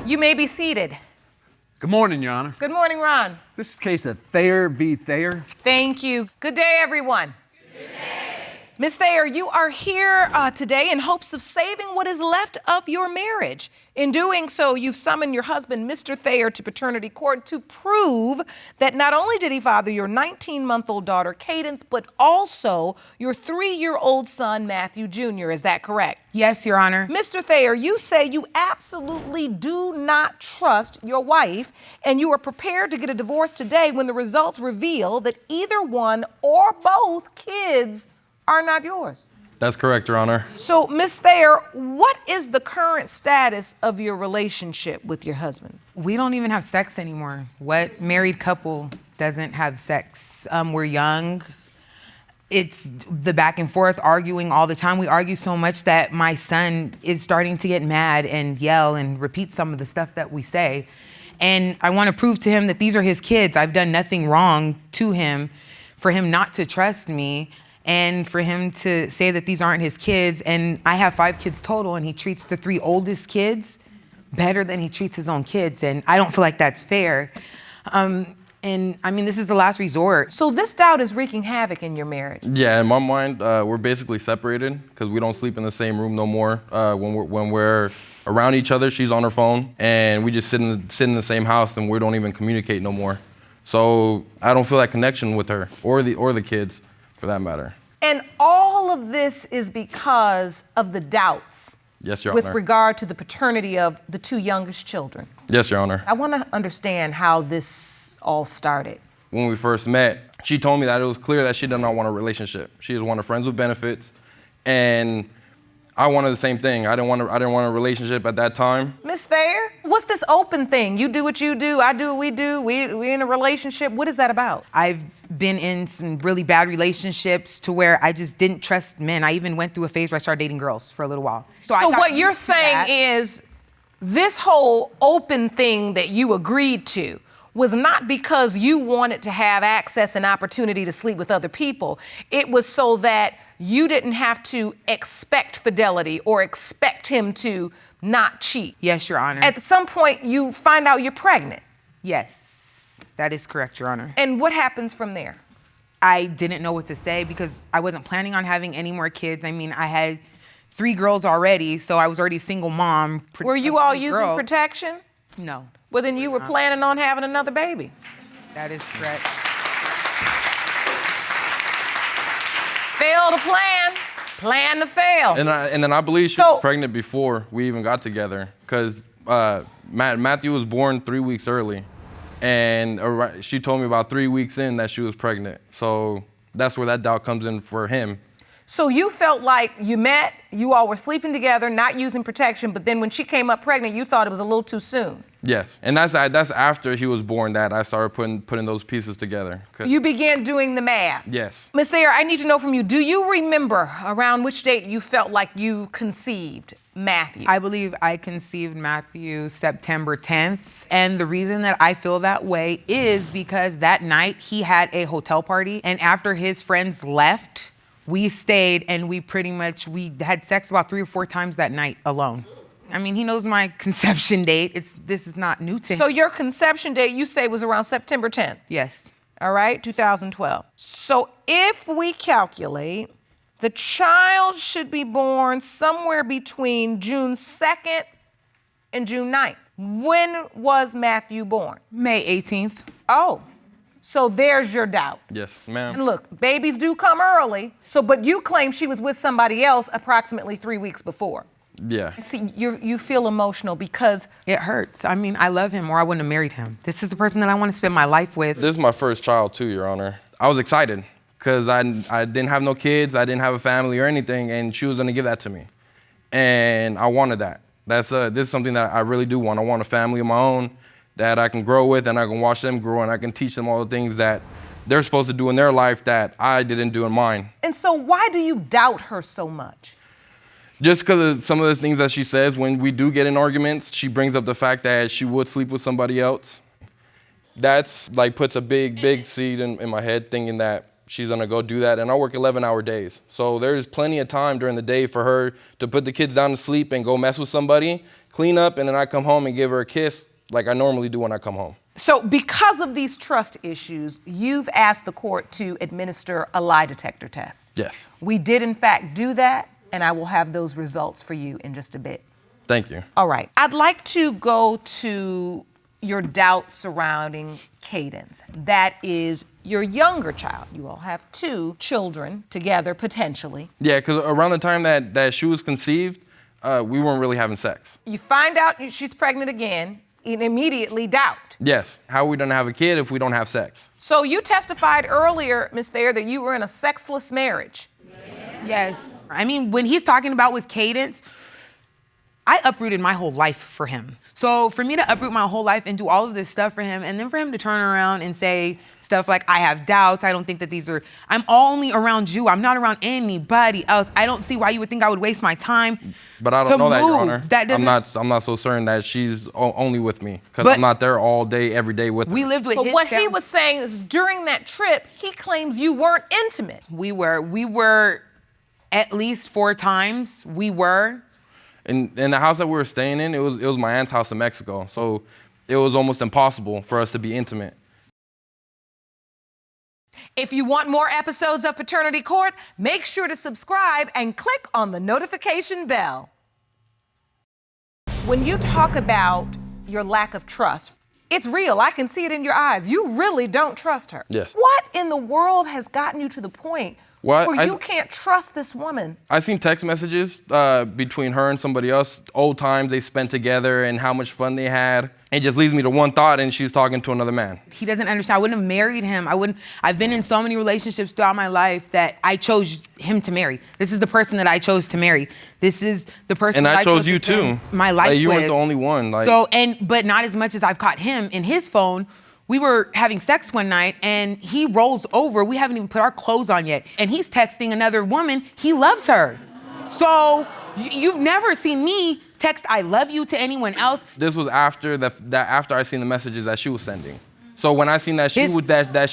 You may be seated. Good morning, Your Honor. Good morning, Ron. This is a case of Thayer v. Thayer. Thank you. Good day, everyone. Good day. Ms. Thayer, you are here today in hopes of saving what is left of your marriage. In doing so, you've summoned your husband, Mr. Thayer, to paternity court to prove that not only did he father your 19-month-old daughter, Cadence, but also your 3-year-old son, Matthew Jr. Is that correct? Yes, Your Honor. Mr. Thayer, you say you absolutely do not trust your wife, and you are prepared to get a divorce today when the results reveal that either one or both kids are not yours. That's correct, Your Honor. So, Ms. Thayer, what is the current status of your relationship with your husband? We don't even have sex anymore. What married couple doesn't have sex? We're young. It's the back and forth, arguing all the time. We argue so much that my son is starting to get mad and yell and repeat some of the stuff that we say. And I want to prove to him that these are his kids. I've done nothing wrong to him for him not to trust me and for him to say that these aren't his kids. And I have 5 kids total, and he treats the 3 oldest kids better than he treats his own kids. And I don't feel like that's fair. And I mean, this is the last resort. So this doubt is wreaking havoc in your marriage. Yeah, in my mind, we're basically separated because we don't sleep in the same room no more. When we're around each other, she's on her phone, and we just sit in the same house, and we don't even communicate no more. So I don't feel that connection with her or the kids, for that matter. And all of this is because of the doubts. Yes, Your with Honor. regard to the paternity of the 2 youngest children. Yes, Your Honor. I want to understand how this all started. When we first met, she told me that it was clear that she did not want a relationship. She just wanted friends with benefits, and I wanted the same thing. I didn't want a relationship at that time. Miss Thayer, what's this open thing? You do what you do, I do what we do, we in a relationship. What is that about? I've been in some really bad relationships to where I just didn't trust men. I even went through a phase where I started dating girls for a little while. So what you're saying is this whole open thing that you agreed to was not because you wanted to have access and opportunity to sleep with other people. It was so that you didn't have to expect fidelity or expect him to not cheat. Yes, Your Honor. At some point, you find out you're pregnant. Yes, that is correct, Your Honor. And what happens from there? I didn't know what to say because I wasn't planning on having any more kids. I mean, I had 3 girls already, so I was already a single mom. Were you all using protection? No. Well, then you were planning on having another baby. That is correct. Fail to plan to fail. And then I believe she was pregnant before we even got together, because Matthew was born 3 weeks early, and she told me about 3 weeks in that she was pregnant. So that's where that doubt comes in for him. So you felt like you met, you all were sleeping together, not using protection, but then when she came up pregnant, you thought it was a little too soon. Yes, and that's after he was born that I started putting those pieces together. You began doing the math. Yes. Ms. Thayer, I need to know from you, do you remember around which date you felt like you conceived Matthew? I believe I conceived Matthew September 10th. And the reason that I feel that way is because that night he had a hotel party, and after his friends left, we stayed and we had sex about 3 or 4 times that night alone. I mean, he knows my conception date. This is not new to him. So your conception date, you say, was around September 10th? Yes. All right, 2012. So if we calculate, the child should be born somewhere between June 2nd and June 9th. When was Matthew born? May 18th. Oh. So there's your doubt. Yes, ma'am. And look, babies do come early. But you claim she was with somebody else approximately 3 weeks before. Yeah. See, you feel emotional because it hurts. I mean, I love him or I wouldn't have married him. This is the person that I want to spend my life with. This is my first child too, Your Honor. I was excited because I didn't have no kids, I didn't have a family or anything, and she was gonna give that to me. And I wanted that. This is something that I really do want. I want a family of my own that I can grow with, and I can watch them grow, and I can teach them all the things that they're supposed to do in their life that I didn't do in mine. And so why do you doubt her so much? Just because of some of the things that she says. When we do get in arguments, she brings up the fact that she would sleep with somebody else. That's like puts a big seed in my head, thinking that she's gonna go do that, and I work 11-hour days. So there's plenty of time during the day for her to put the kids down to sleep and go mess with somebody, clean up, and then I come home and give her a kiss like I normally do when I come home. So because of these trust issues, you've asked the court to administer a lie detector test. Yes. We did in fact do that, and I will have those results for you in just a bit. Thank you. All right. I'd like to go to your doubt surrounding Cadence. That is your younger child. You all have 2 children together, potentially. Yeah, because around the time that she was conceived, we weren't really having sex. You find out she's pregnant again, and immediately doubt. Yes. How are we gonna have a kid if we don't have sex? So you testified earlier, Ms. Thayer, that you were in a sexless marriage. Yes. I mean, when he's talking about with Cadence, I uprooted my whole life for him. So for me to uproot my whole life and do all of this stuff for him, and then for him to turn around and say stuff like, I have doubts, I don't think that these are, I'm only around you, I'm not around anybody else. I don't see why you would think I would waste my time. But I don't know that, Your Honor. That doesn't, I'm not so certain that she's only with me, because I'm not there all day, every day with her. We lived with But his what he family. was saying is during that trip, he claims you weren't intimate. We were at least 4 times, we were. In the house that we were staying in, it was my aunt's house in Mexico, so it was almost impossible for us to be intimate. If you want more episodes of Paternity Court, make sure to subscribe and click on the notification bell. When you talk about your lack of trust, it's real. I can see it in your eyes. You really don't trust her. Yes. What in the world has gotten you to the point where you can't trust this woman? I seen text messages between her and somebody else, old times they spent together and how much fun they had. It just leads me to one thought, and she's talking to another man. He doesn't understand. I wouldn't have married him. I've been in so many relationships throughout my life that I chose him to marry. This is the person that I chose to marry. This is the person And that I chose to you spend too. my life you with. weren't the only one. But not as much as I've caught him in his phone. We were having sex one night and he rolls over. We haven't even put our clothes on yet. And he's texting another woman. He loves her. So you've never seen me text I love you to anyone else. This was after after I seen the messages that she was sending. So when I seen that she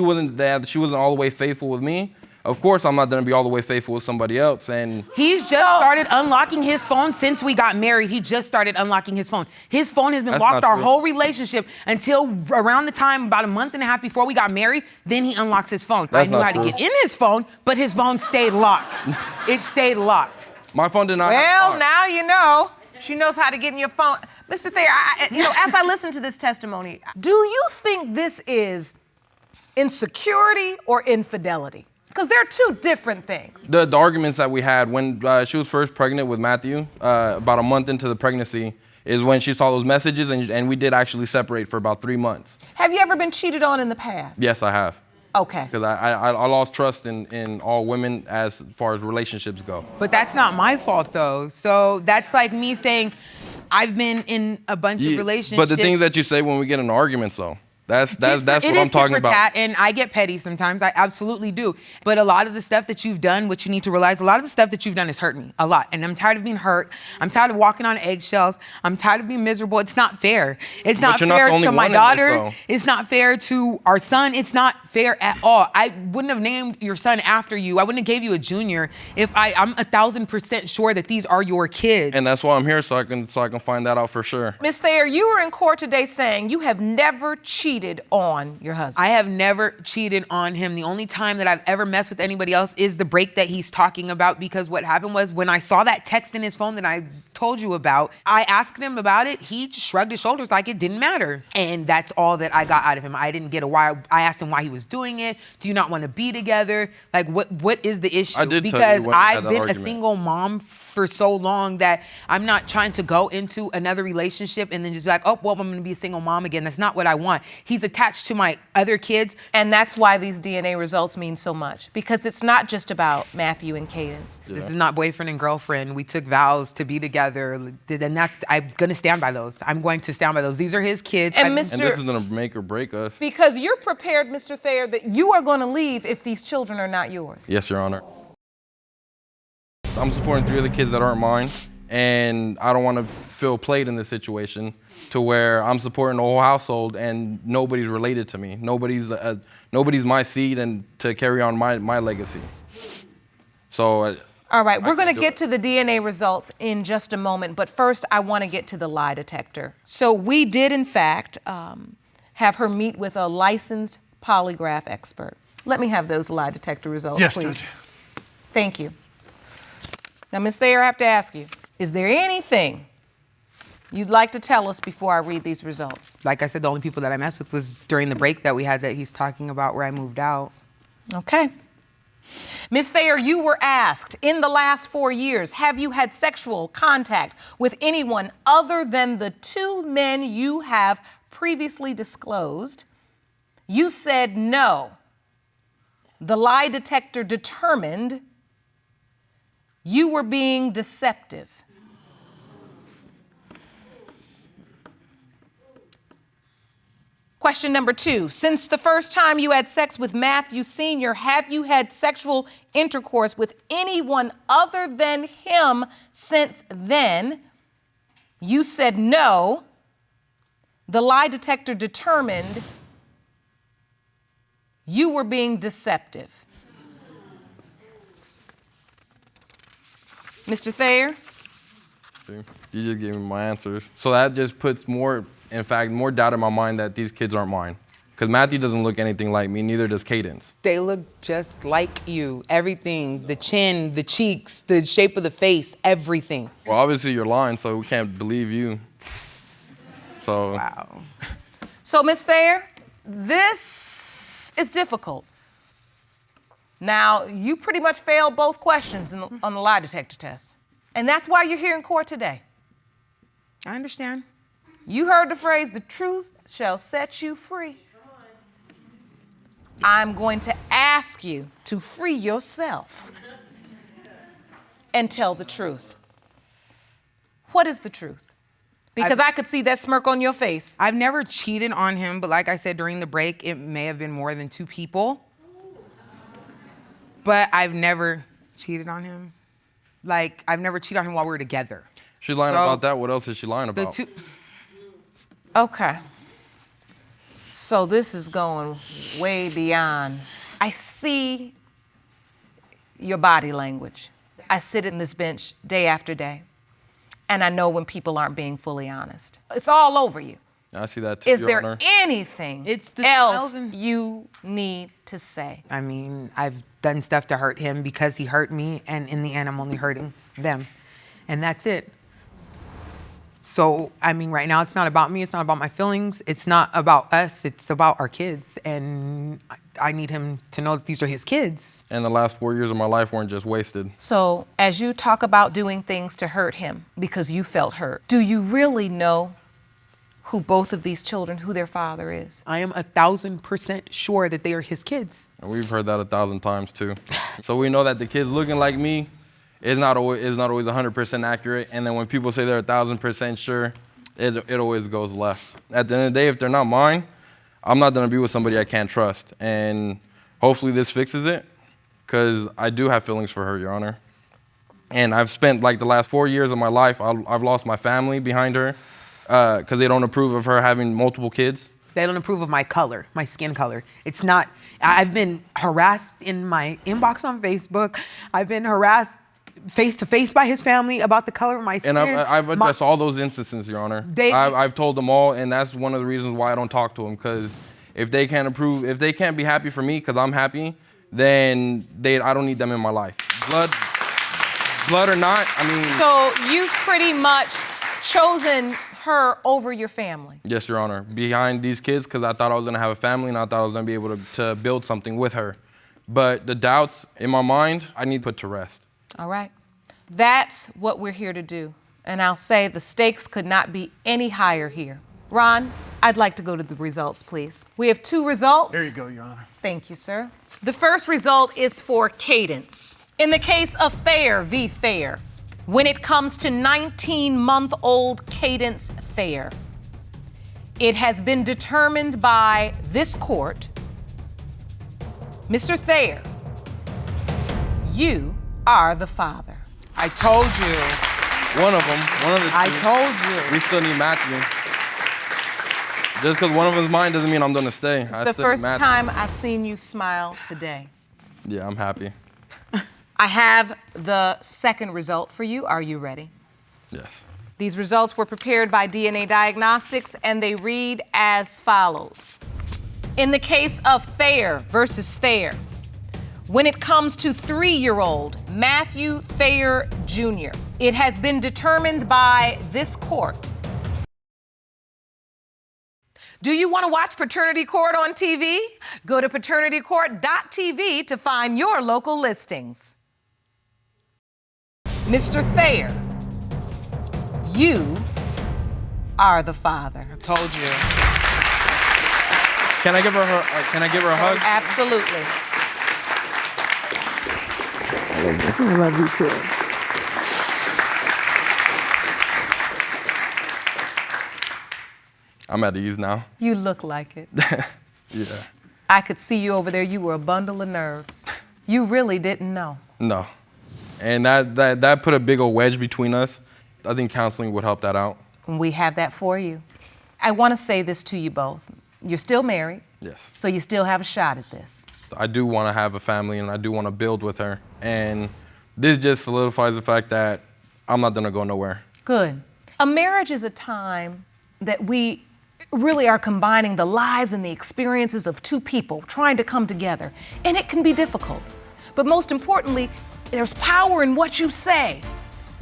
wasn't all the way faithful with me, of course I'm not gonna be all the way faithful with somebody else. And he's just started unlocking his phone since we got married. He just started unlocking his phone. His phone has been locked our whole relationship until around the time, about a month and a half before we got married, then he unlocks his phone. I knew how to get in his phone, but his phone stayed locked. It stayed locked. My phone did not. Well, now you know. She knows how to get in your phone. Mr. Thayer, as I listen to this testimony, do you think this is insecurity or infidelity? Because they're 2 different things. The arguments that we had when she was first pregnant with Matthew, about a month into the pregnancy, is when she saw those messages, and we did actually separate for about 3 months. Have you ever been cheated on in the past? Yes, I have. Okay. Because I lost trust in all women as far as relationships go. But that's not my fault though. So that's like me saying I've been in a bunch of relationships. But the things that you say when we get in arguments though, that's what I'm talking about. Tat, and I get petty sometimes. I absolutely do. But a lot of the stuff that you've done, what you need to realize, a lot of the stuff that you've done has hurt me a lot. And I'm tired of being hurt. I'm tired of walking on eggshells. I'm tired of being miserable. It's not fair. It's not fair to my daughter. It's not fair to our son. It's not fair at all. I wouldn't have named your son after you. I wouldn't have gave you a junior if I'm 1,000% sure that these are your kids. And that's why I'm here, so I can find that out for sure. Ms. Thayer, you were in court today saying you have never cheated on your husband. I have never cheated on him. The only time that I've ever messed with anybody else is the break that he's talking about, because what happened was when I saw that text in his phone that I told you about, I asked him about it. He just shrugged his shoulders like it didn't matter. And that's all that I got out of him. I didn't get a why. I asked him why he was doing it. Do you not want to be together? Like, what is the issue? I did because tell you when we had I've that been argument. a single mom for so long that I'm not trying to go into another relationship and then just be like, oh, well, I'm going to be a single mom again. That's not what I want. He's attached to my other kids. And that's why these DNA results mean so much, because it's not just about Matthew and Cadence. Yeah. This is not boyfriend and girlfriend. We took vows to be together, and I'm going to stand by those. I'm going to stand by those. These are his kids. And this is going to make or break us. Because you're prepared, Mr. Thayer, that you are going to leave if these children are not yours. Yes, Your Honor. I'm supporting 3 of the kids that aren't mine, And I don't want to feel played in this situation to where I'm supporting the whole household and nobody's related to me. Nobody's my seed and to carry on my legacy. So. All right, we're going to get to the DNA results in just a moment, but first I want to get to the lie detector. So we did, in fact, have her meet with a licensed polygraph expert. Let me have those lie detector results, Yes, please. Judge. Thank you. Now, Ms. Thayer, I have to ask you, is there anything you'd like to tell us before I read these results? Like I said, the only people that I messed with was during the break that we had that he's talking about where I moved out. Okay. Ms. Thayer, you were asked, in the last 4 years, have you had sexual contact with anyone other than the 2 men you have previously disclosed? You said no. The lie detector determined you were being deceptive. Question number 2, since the first time you had sex with Matthew Sr., have you had sexual intercourse with anyone other than him since then? You said no. The lie detector determined you were being deceptive. Mr. Thayer? You just gave me my answers. So that just puts more doubt in my mind that these kids aren't mine. Because Matthew doesn't look anything like me, neither does Cadence. They look just like you. Everything, the chin, the cheeks, the shape of the face, everything. Well, obviously you're lying, so we can't believe you. So. Wow. So, Ms. Thayer, this is difficult. Now, you pretty much failed both questions on the lie detector test. And that's why you're here in court today. I understand. You heard the phrase, the truth shall set you free. I'm going to ask you to free yourself and tell the truth. What is the truth? Because I could see that smirk on your face. I've never cheated on him, but like I said during the break, it may have been more than 2 people. But I've never cheated on him. Like, I've never cheated on him while we were together. She's lying about that. What else is she lying The about? 2. Okay. So this is going way beyond. I see your body language. I sit in this bench day after day, and I know when people aren't being fully honest. It's all over you. I see that too, Is Your there Honor. anything It's the else 1,000. you need to say? I mean, I've done stuff to hurt him because he hurt me, and in the end, I'm only hurting them. And that's it. So, I mean, right now, it's not about me. It's not about my feelings. It's not about us. It's about our kids. And I need him to know that these are his kids. And the last 4 years of my life weren't just wasted. So as you talk about doing things to hurt him because you felt hurt, do you really know who both of these children, who their father is? I am 1,000% sure that they are his kids. And we've heard that 1,000 times too. So we know that the kids looking like me is not always 100% accurate. And then when people say they're 1,000% sure, it always goes left. At the end of the day, if they're not mine, I'm not gonna be with somebody I can't trust. And hopefully this fixes it, because I do have feelings for her, Your Honor. And I've spent like the last 4 years of my life, I've lost my family behind her, because they don't approve of her having multiple kids. They don't approve of my color, my skin color. It's not, I've been harassed in my inbox on Facebook. I've been harassed face to face by his family about the color of my skin. And I've addressed all those instances, Your Honor. I've told them all, and that's one of the reasons why I don't talk to them, because if they can't approve, if they can't be happy for me because I'm happy, then I don't need them in my life. Blood or not, I mean. So you've pretty much chosen her over your family? Yes, Your Honor. Behind these kids, because I thought I was going to have a family and I thought I was going to be able to build something with her. But the doubts in my mind, I need to put to rest. All right. That's what we're here to do. And I'll say the stakes could not be any higher here. Ron, I'd like to go to the results, please. We have 2 results. There you go, Your Honor. Thank you, sir. The first result is for Cadence. In the case of Thayer v. Thayer, when it comes to 19-month-old Cadence Thayer, it has been determined by this court, Mr. Thayer, you are the father. I told you. One of them. One of the two. I told you. We still need Matthew. Just because one of them's mine doesn't mean I'm gonna stay. It's the first time I've seen you smile today. Yeah, I'm happy. I have the second result for you. Are you ready? Yes. These results were prepared by DNA Diagnostics, and they read as follows. In the case of Thayer versus Thayer, when it comes to 3-year-old Matthew Thayer Jr., it has been determined by this court. Do you want to watch Paternity Court on TV? Go to paternitycourt.tv to find your local listings. Mr. Thayer, you are the father. I told you. Can I give her a hug? Absolutely. I love you too. I'm at ease now. You look like it. Yeah. I could see you over there. You were a bundle of nerves. You really didn't know. No. And that put a big old wedge between us. I think counseling would help that out. And we have that for you. I want to say this to you both. You're still married. Yes. So you still have a shot at this. I do want to have a family and I do want to build with her. And this just solidifies the fact that I'm not going to go nowhere. Good. A marriage is a time that we really are combining the lives and the experiences of two people trying to come together. And it can be difficult. But most importantly, there's power in what you say.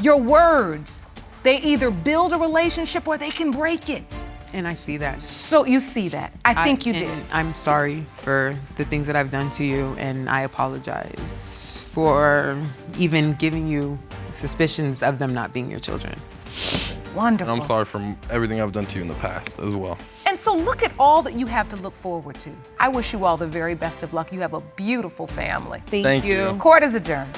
Your words, they either build a relationship or they can break it. And I see that. So you see that. I think you did. I'm sorry for the things that I've done to you, and I apologize for even giving you suspicions of them not being your children. Wonderful. And I'm sorry for everything I've done to you in the past as well. And so look at all that you have to look forward to. I wish you all the very best of luck. You have a beautiful family. Thank you. Court is adjourned.